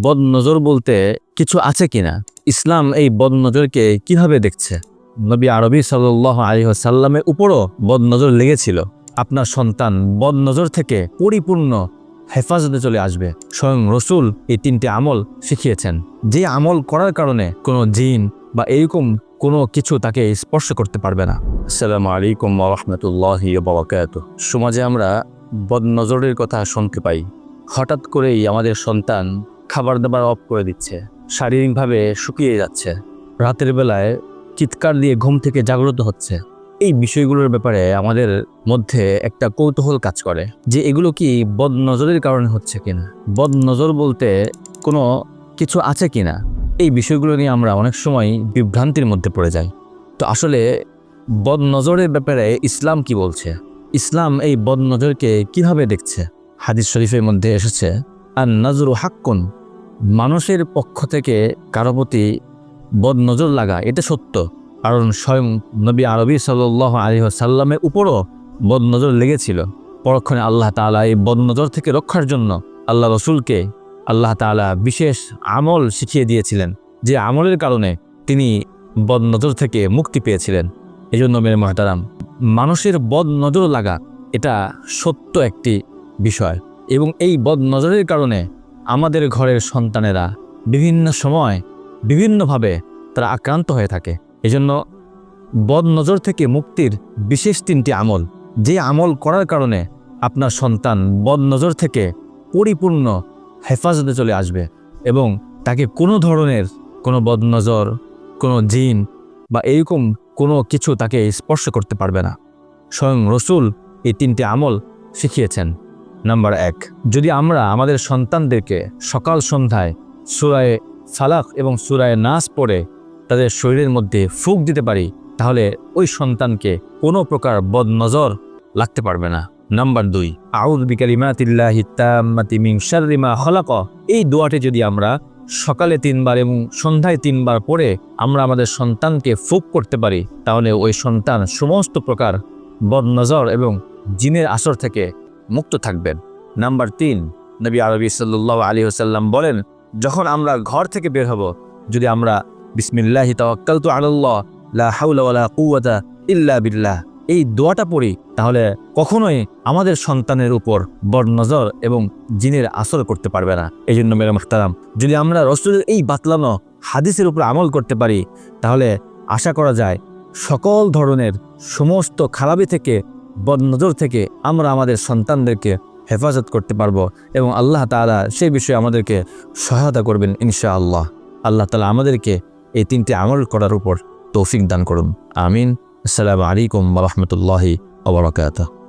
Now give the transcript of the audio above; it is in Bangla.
বদনজর বলতে কিছু আছে কিনা, ইসলাম এই বদনজরকে কিভাবে দেখছে? নবী আরবি সাল্লাল্লাহু আলাইহি ওয়াসাল্লামের উপরও বদনজর লেগেছিল। আপনার সন্তান বদনজর থেকে পরিপূর্ণ হেফাজতে চলে আসবে। স্বয়ং রসুল এই 3টি আমল শিখিয়েছেন, যে আমল করার কারণে কোনো জিন বা এরকম কোনো কিছু তাকে স্পর্শ করতে পারবে না। আসসালামু আলাইকুম ওয়া রাহমাতুল্লাহি ওয়া বারাকাতুহু। সমাজে আমরা বদনজরের কথা শুনতে পাই। হঠাৎ করেই আমাদের সন্তান খাবার দাবার অফ করে দিচ্ছে, শারীরিকভাবে শুকিয়ে যাচ্ছে, রাতের বেলায় চিৎকার দিয়ে ঘুম থেকে জাগ্রত হচ্ছে। এই বিষয়গুলোর ব্যাপারে আমাদের মধ্যে একটা কৌতূহল কাজ করে যে এগুলো কি বদনজরের কারণে হচ্ছে কিনা, বদনজর বলতে কোনো কিছু আছে কিনা। এই বিষয়গুলো নিয়ে আমরা অনেক সময় বিভ্রান্তির মধ্যে পড়ে যাই। তো আসলে বদনজরের ব্যাপারে ইসলাম কি বলছে, ইসলাম এই বদনজরকে কিভাবে দেখছে? হাদিস শরীফের মধ্যে এসেছে, আর নজরু হাক্কুন, মানুষের পক্ষ থেকে কারো প্রতি বদনজর লাগা এটা সত্য। কারণ স্বয়ং নবী আরবি সাল্লাল্লাহু আলাইহি ওয়াসাল্লামের উপরও বদনজর লেগেছিল। পরক্ষণে আল্লাহ তাআলা এই বদনজর থেকে রক্ষার জন্য আল্লাহ রসুলকে আল্লাহ তাআলা বিশেষ আমল শিখিয়ে দিয়েছিলেন, যে আমলের কারণে তিনি বদনজর থেকে মুক্তি পেয়েছিলেন। এই জন্য মেরে মুহতারাম, মানুষের বদনজর লাগা এটা সত্য একটি বিষয়, এবং এই বদনজরের কারণে আমাদের ঘরের সন্তানেরা বিভিন্ন সময় বিভিন্নভাবে তারা আক্রান্ত হয়ে থাকে। এজন্য বদনজর থেকে মুক্তির বিশেষ 3টি আমল, যে আমল করার কারণে আপনার সন্তান বদনজর থেকে পরিপূর্ণ হেফাজতে চলে আসবে এবং তাকে কোনো ধরনের কোনো বদনজর, কোনো জিন বা এরকম কোনো কিছু তাকে স্পর্শ করতে পারবে না। স্বয়ং রসুল এই 3টি আমল শিখিয়েছেন। নাম্বার 1, যদি আমরা আমাদের সন্তানদেরকে সকাল সন্ধ্যায় সূরায়ে ফালাক এবং সূরায়ে নাস পড়ে তাদের শরীরের মধ্যে ফুঁক দিতে পারি, তাহলে ওই সন্তানকে কোনো প্রকার বদনজর লাগতে পারবে না। নাম্বার 2, আউযু বিকালিমাতিল্লাহি তাম্মাতি মিন শাররি মা খালাক, এই দোয়াটি যদি আমরা সকালে 3 বার এবং সন্ধ্যায় 3 বার পড়ে আমরা আমাদের সন্তানকে ফুঁক করতে পারি, তাহলে ওই সন্তান সমস্ত প্রকার বদনজর এবং জিনের আসর থেকে মুক্ত থাকবেন। নাম্বার 3, নবী আরবি সাল্লাল্লাহু আলাইহি ওয়াসাল্লাম বলেন, যখন আমরা ঘর থেকে বের হব, যদি আমরা বিসমিল্লাহি তাওয়াক্কালতু আলাল্লাহ লা হাওলা ওয়ালা কুওয়াতা ইল্লা বিল্লাহ এই দোয়াটা পড়ি, তাহলে কখনোই আমাদের সন্তানের উপর বদনজর এবং জিনের আসর করতে পারবে না। এই জন্য মেরে মুহতারাম, যদি আমরা রাসূলের এই বাতলানো হাদিসের উপর আমল করতে পারি, তাহলে আশা করা যায় সকল ধরনের সমস্ত খারাপি থেকে, বদনজর থেকে আমরা আমাদের সন্তানদেরকে হেফাজত করতে পারবো এবং আল্লাহ তাআলা সেই বিষয়ে আমাদেরকে সহায়তা করবেন ইনশাআল্লাহ। আল্লাহ তাআলা আমাদেরকে এই 3টি আমল করার উপর তৌফিক দান করুন। আমিন। আসসালামু আলাইকুম ওয়া রাহমাতুল্লাহি ওয়া বারাকাতুহু।